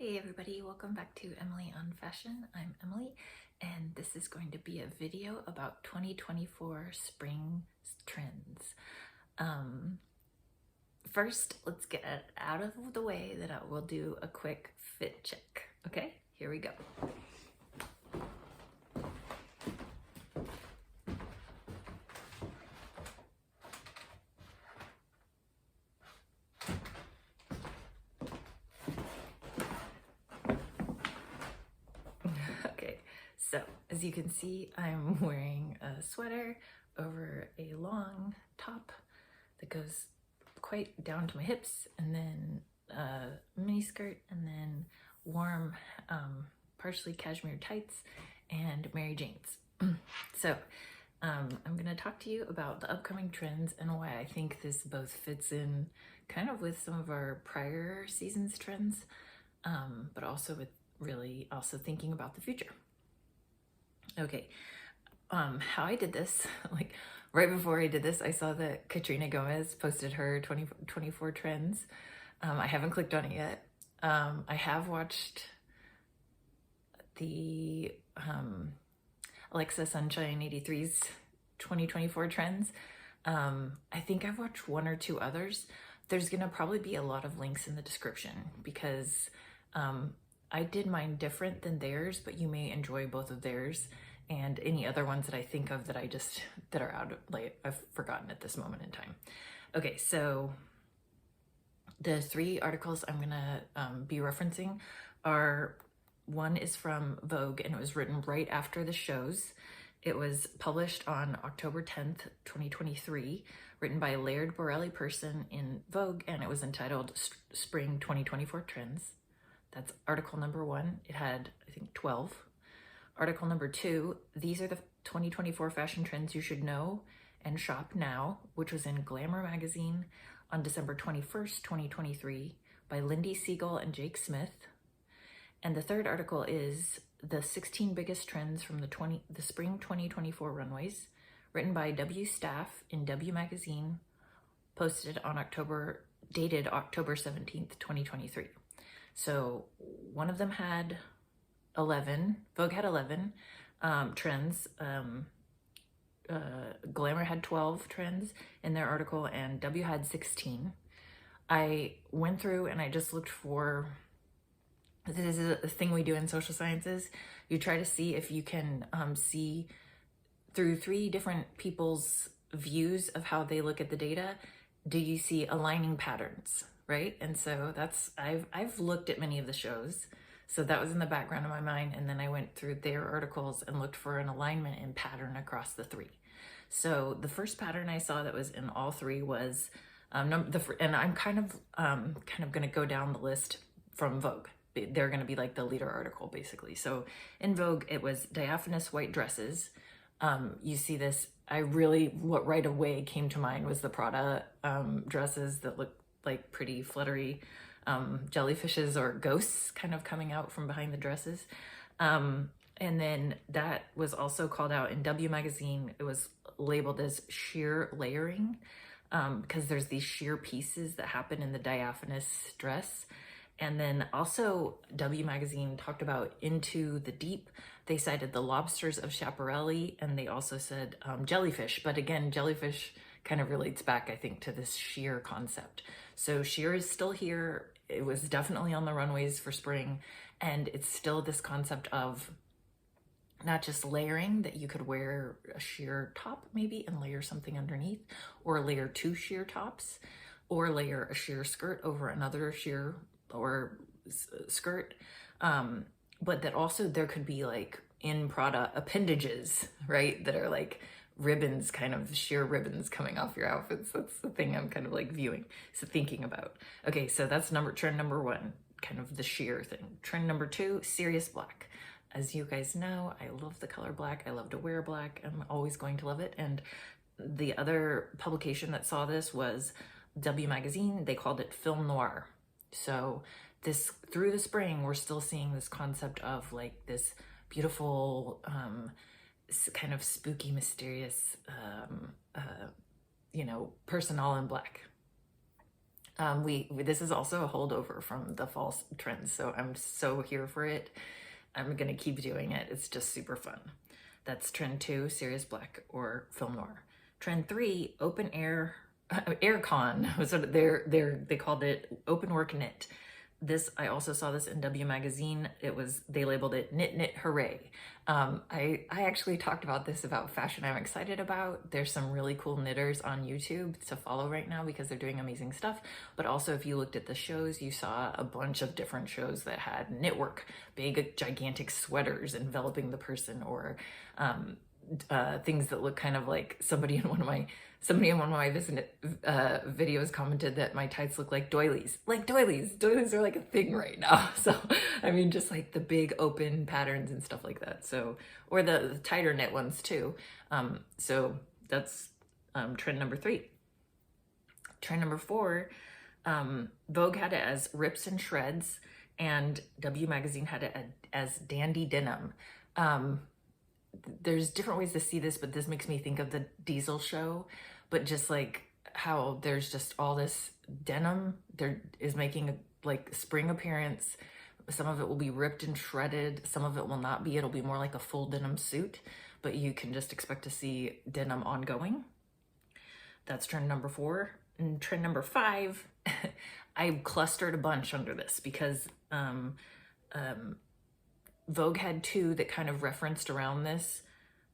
Hey everybody, welcome back to Emily on Fashion. I'm Emily, and this is going to be a video about 2024 spring trends. First, let's get it out of the way that I will do a quick fit check. Okay, here we go. Okay, so as you can see, I'm wearing a sweater over a long top that goes quite down to my hips, and then a mini skirt, and then warm partially cashmere tights and Mary Jane's. So I'm going to talk to you about the upcoming trends and why I think this both fits in kind of with some of our prior seasons trends, but also with really also thinking about the future. Okay, how I did this, like right before I did this, I saw that Karina Gomez posted her 2024 trends. I haven't clicked on it yet. I have watched the Alexa Sunshine 83's 2024 trends. I think I've watched one or two others. There's gonna probably be a lot of links in the description because I did mine different than theirs, but you may enjoy both of theirs and any other ones that I think of that that are out of, like, I've forgotten at this moment in time. Okay, so the three articles I'm gonna be referencing are, one is from Vogue, and it was written right after the shows. It was published on October 10th, 2023, written by Laird Borrelli-Persson in Vogue, and it was entitled Spring 2024 Trends. That's article number 1. It had, I think, 12. Article number 2, these are the 2024 fashion trends you should know and shop now, which was in Glamour magazine on December 21st, 2023, by Lindy, Segal, and Jake Smith. And the third article is the 16 biggest trends from the spring 2024 runways, written by W Staff in W magazine, posted on dated October 17th, 2023. So one of them had 11, Vogue had 11 trends, Glamour had 12 trends in their article, and W had 16. I went through and I just looked for, this is a thing we do in social sciences, you try to see if you can see through 3 different people's views of how they look at the data, do you see aligning patterns, right? And so that's, I've looked at many of the shows, so that was in the background of my mind, and then I went through their articles and looked for an alignment and pattern across the 3. So the first pattern I saw that was in all 3 was, and I'm kind of going to go down the list from Vogue. They're going to be like the leader article, basically. So in Vogue, it was diaphanous white dresses. You see this, what right away came to mind was the Prada dresses that look like pretty fluttery jellyfishes or ghosts kind of coming out from behind the dresses. And then that was also called out in W magazine. It was labeled as sheer layering because there's these sheer pieces that happen in the diaphanous dress. And then also W magazine talked about Into the Deep. They cited the lobsters of Schiaparelli, and they also said jellyfish. But again, jellyfish kind of relates back, I think, to this sheer concept. So sheer is still here. It was definitely on the runways for spring. And it's still this concept of not just layering, that you could wear a sheer top maybe and layer something underneath, or layer 2 sheer tops, or layer a sheer skirt over another sheer or skirt, but that also there could be, like, in Prada, appendages, right, that are like ribbons, kind of sheer ribbons coming off your outfits. That's the thing I'm kind of like thinking about. Okay, so that's trend number 1, kind of the sheer thing. Trend number 2, serious black. As you guys know, I love the color black. I love to wear black. I'm always going to love it. And the other publication that saw this was W magazine. They called it film noir. So this, through the spring, we're still seeing this concept of like this beautiful, kind of spooky, mysterious, person all in black. This is also a holdover from the fall trends, so I'm so here for it. I'm gonna keep doing it. It's just super fun. That's trend 2, serious black or film noir. Trend 3, open air, aircon. So they called it open work knit. This, I also saw this in W Magazine. They labeled it knit knit hooray. I actually talked about this about fashion I'm excited about. There's some really cool knitters on YouTube to follow right now because they're doing amazing stuff. But also if you looked at the shows, you saw a bunch of different shows that had knit work, big gigantic sweaters enveloping the person, or things that look kind of like somebody in one of my videos commented that my tights look like doilies. Like doilies are like a thing right now. So I mean, just like the big open patterns and stuff like that. So, or the tighter knit ones too. So that's trend number 3. Trend number 4, Vogue had it as rips and shreds, and W Magazine had it as dandy denim. There's different ways to see this, but this makes me think of the Diesel show, but just like how there's just all this denim there is making a like spring appearance. Some of it will be ripped and shredded, some of it will not be. It'll be more like a full denim suit, but you can just expect to see denim ongoing. That's trend number 4. And trend number 5, I clustered a bunch under this because Vogue had 2 that kind of referenced around this.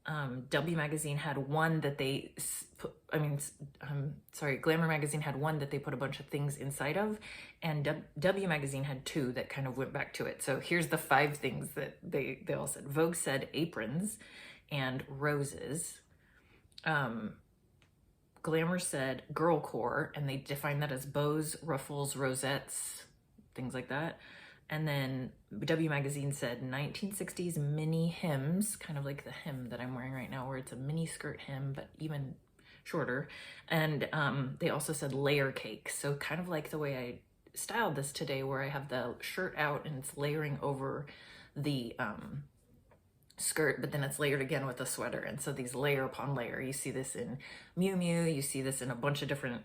W Magazine had one that Glamour Magazine had one that they put a bunch of things inside of, and W Magazine had 2 that kind of went back to it. So here's the 5 things that they all said. Vogue said aprons and roses. Glamour said girlcore, and they defined that as bows, ruffles, rosettes, things like that. And then W Magazine said 1960s mini hems, kind of like the hem that I'm wearing right now, where it's a mini skirt hem, but even shorter. And they also said layer cake. So kind of like the way I styled this today, where I have the shirt out and it's layering over the skirt, but then it's layered again with a sweater. And so these layer upon layer, you see this in Miu Miu, you see this in a bunch of different,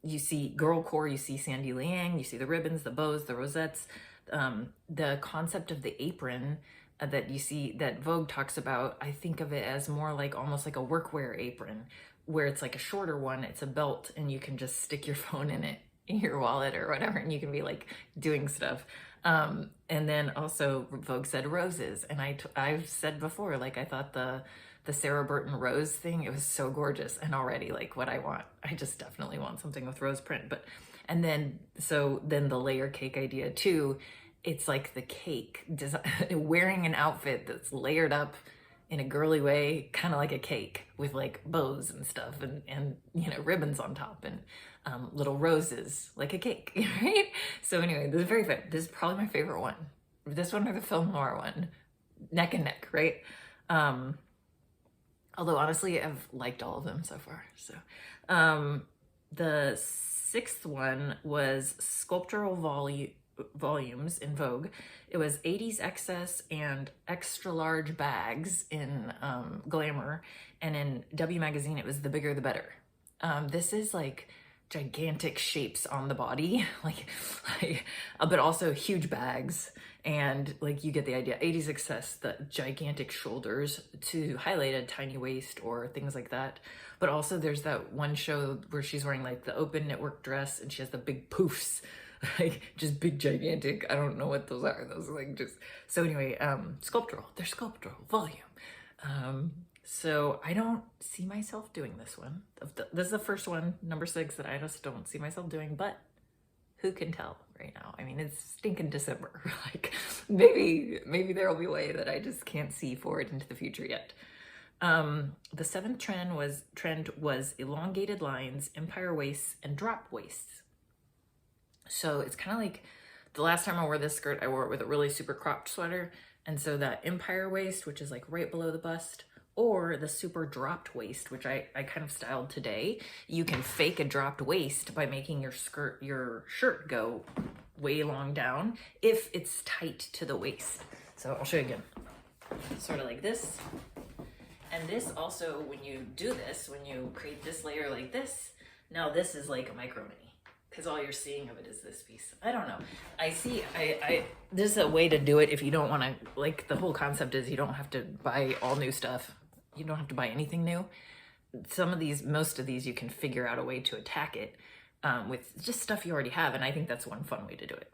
you see girlcore, you see Sandy Liang, you see the ribbons, the bows, the rosettes, the concept of the apron that you see that Vogue talks about. I think of it as more like almost like a workwear apron, where it's like a shorter one, it's a belt, and you can just stick your phone in it, in your wallet or whatever, and you can be like doing stuff. And then also Vogue said roses, and I've said before, like I thought the Sarah Burton rose thing, it was so gorgeous, and already like what I want. I just definitely want something with rose print. And then the layer cake idea too, it's like the cake, wearing an outfit that's layered up in a girly way, kind of like a cake with like bows and stuff, and you know, ribbons on top, and little roses like a cake, right? So anyway, this is very fun. This is probably my favorite one. This one or the film noir one, neck and neck, right? Although honestly, I've liked all of them so far. So the 6th one was sculptural volumes in Vogue. It was 80s excess and extra large bags in Glamour, and in W Magazine it was the bigger the better. This is like gigantic shapes on the body, but also huge bags, and like you get the idea. 80s excess, the gigantic shoulders to highlight a tiny waist or things like that. But also there's that one show where she's wearing like the open knitwork dress and she has the big poofs, like just big gigantic, I don't know what those are. Those are like just, so anyway, sculptural, they're sculptural volume. So I don't see myself doing this one. This is the first one, number 6, that I just don't see myself doing, but who can tell right now? I mean, it's stinking December. Like maybe there will be a way that I just can't see forward into the future yet. The 7th trend was elongated lines, empire waists, and drop waists. So it's kind of like the last time I wore this skirt, I wore it with a really super cropped sweater. And so that empire waist, which is like right below the bust, or the super dropped waist, which I kind of styled today. You can fake a dropped waist by making your shirt go way long down if it's tight to the waist. So I'll show you again. Sort of like this. And this also, when you do this, when you create this layer like this, Now this is like a micro mini, because all you're seeing of it is this piece. I don't know. I this is a way to do it if you don't want to, like, the whole concept is you don't have to buy all new stuff. You don't have to buy anything new. Most of these you can figure out a way to attack it with just stuff you already have, and I think that's one fun way to do it.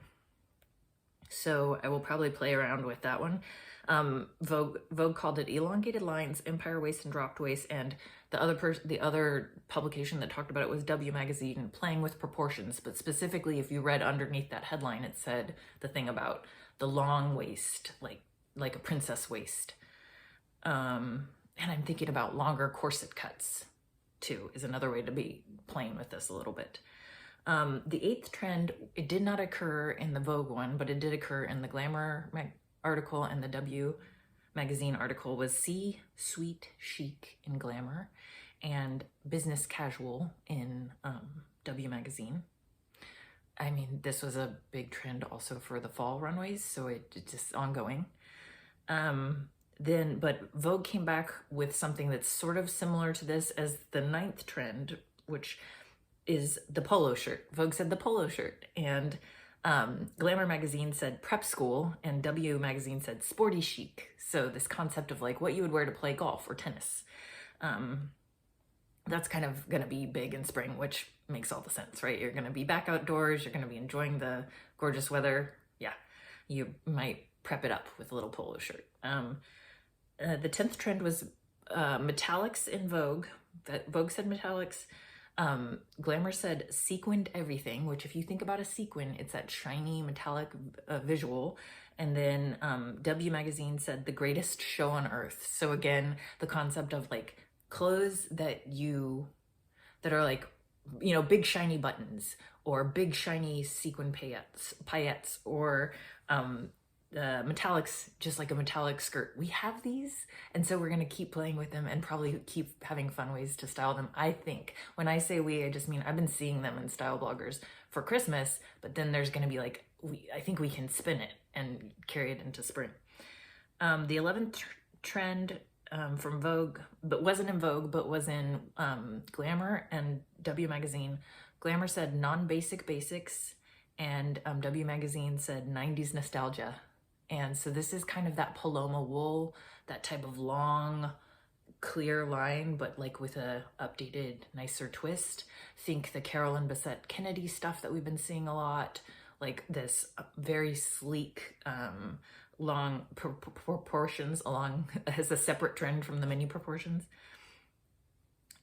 So I will probably play around with that one. Vogue called it elongated lines, empire waist, and dropped waist, and the other publication that talked about it was W Magazine, playing with proportions. But specifically, if you read underneath that headline, it said the thing about the long waist, like a princess waist. And I'm thinking about longer corset cuts too, is another way to be playing with this a little bit. The 8th trend, it did not occur in the Vogue one, but it did occur in the Glamour article and the W Magazine article, was see sweet chic in Glamour and business casual in W Magazine. I mean, this was a big trend also for the fall runways, so it's just ongoing. But Vogue came back with something that's sort of similar to this as the 9th trend, which is the polo shirt. Vogue said the polo shirt, and Glamour Magazine said prep school, and W Magazine said sporty chic. So this concept of like what you would wear to play golf or tennis. That's kind of going to be big in spring, which makes all the sense, right? You're going to be back outdoors. You're going to be enjoying the gorgeous weather. Yeah, you might prep it up with a little polo shirt. The 10th trend was metallics in Vogue. Vogue said metallics. Glamour said sequined everything, which if you think about a sequin, it's that shiny metallic visual. And then W Magazine said the greatest show on earth. So again, the concept of like clothes that are like, you know, big shiny buttons or big shiny sequin paillettes or metallics, just like a metallic skirt. We have these, and so we're going to keep playing with them and probably keep having fun ways to style them. I think when I say we, I just mean I've been seeing them in style bloggers for Christmas, but then there's going to be like, I think we can spin it and carry it into spring. The 11th trend from Vogue, but wasn't in Vogue, but was in Glamour and W Magazine. Glamour said non-basic basics, and W Magazine said 90s nostalgia. And so this is kind of that Paloma wool, that type of long, clear line, but like with a updated, nicer twist. Think the Carolyn Bessette Kennedy stuff that we've been seeing a lot, like this very sleek, long proportions along as a separate trend from the mini proportions.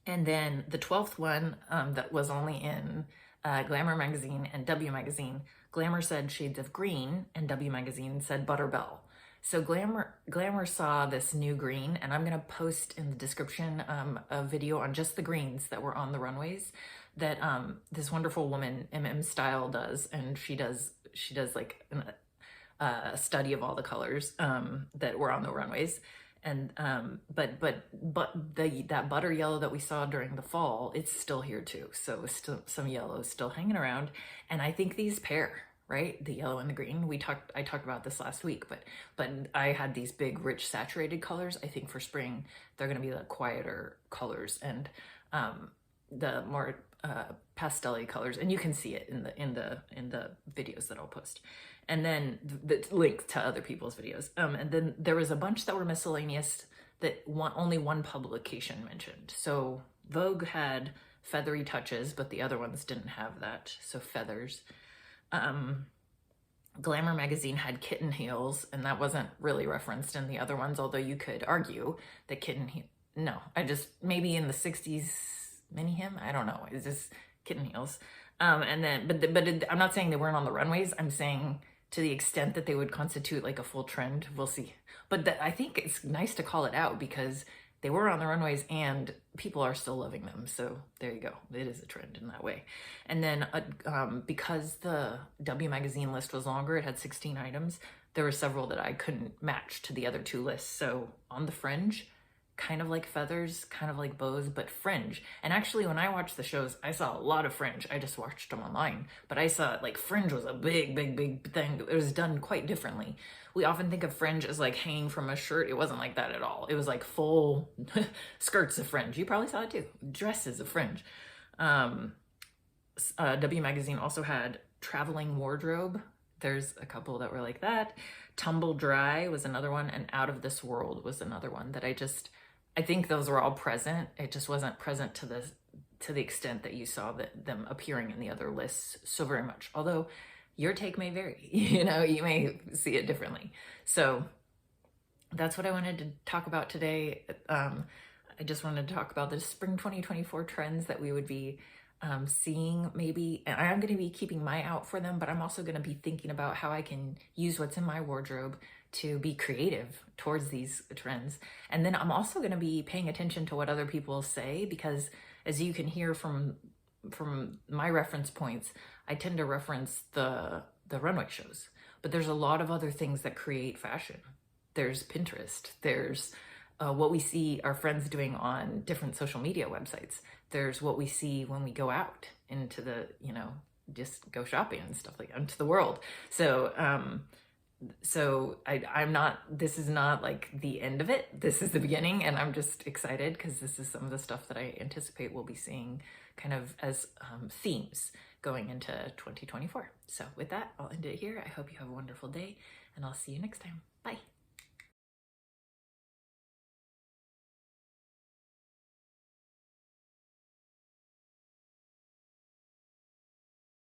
And then the 12th one that was only in Glamour Magazine and W Magazine. Glamour said shades of green and W Magazine said butterbell. So Glamour saw this new green, and I'm going to post in the description a video on just the greens that were on the runways that this wonderful woman, MM Style, does. And she does like a study of all the colors that were on the runways. And but that butter yellow that we saw during the fall, it's still here too. So still some yellow is still hanging around, and I think these pair, right? The yellow and the green. I talked about this last week, but I had these big, rich, saturated colors. I think for spring they're going to be the quieter colors and the more pastel-y colors, and you can see it in the videos that I'll post. And then the link to other people's videos. And then there was a bunch that were miscellaneous that only one publication mentioned. So Vogue had feathery touches, but the other ones didn't have that. So feathers. Glamour Magazine had kitten heels, and that wasn't really referenced in the other ones, although you could argue that maybe in the 60s mini hem, I don't know. It's just kitten heels. And then, but I'm not saying they weren't on the runways. I'm saying to the extent that they would constitute like a full trend, we'll see. But I think it's nice to call it out because they were on the runways and people are still loving them. So there you go. It is a trend in that way. And then because the W Magazine list was longer, it had 16 items. There were several that I couldn't match to the other two lists. So on the fringe, kind of like feathers, kind of like bows, but fringe. And actually, when I watched the shows, I saw a lot of fringe. I just watched them online, but I saw like fringe was a big thing. It was done quite differently. We often think of fringe as like hanging from a shirt. It wasn't like that at all. It was like full skirts of fringe. You probably saw it too. Dresses of fringe. W Magazine also had traveling wardrobe. There's a couple that were like that. Tumble Dry was another one, and Out of This World was another one that I think those were all present. It just wasn't present to the extent that you saw them appearing in the other lists so very much. Although your take may vary, you may see it differently. So that's what I wanted to talk about today. I just wanted to talk about the spring 2024 trends that we would be seeing maybe, and I'm going to be keeping my eye out for them, but I'm also going to be thinking about how I can use what's in my wardrobe to be creative towards these trends. And then I'm also going to be paying attention to what other people say, because as you can hear from my reference points, I tend to reference the runway shows, but there's a lot of other things that create fashion. There's Pinterest, there's what we see our friends doing on different social media websites. There's what we see when we go out into the, just go shopping and stuff like that, into the world. So, I'm not, this is not like the end of it. This is the beginning, and I'm just excited because this is some of the stuff that I anticipate we'll be seeing kind of as themes going into 2024. So with that, I'll end it here. I hope you have a wonderful day, and I'll see you next time. Bye.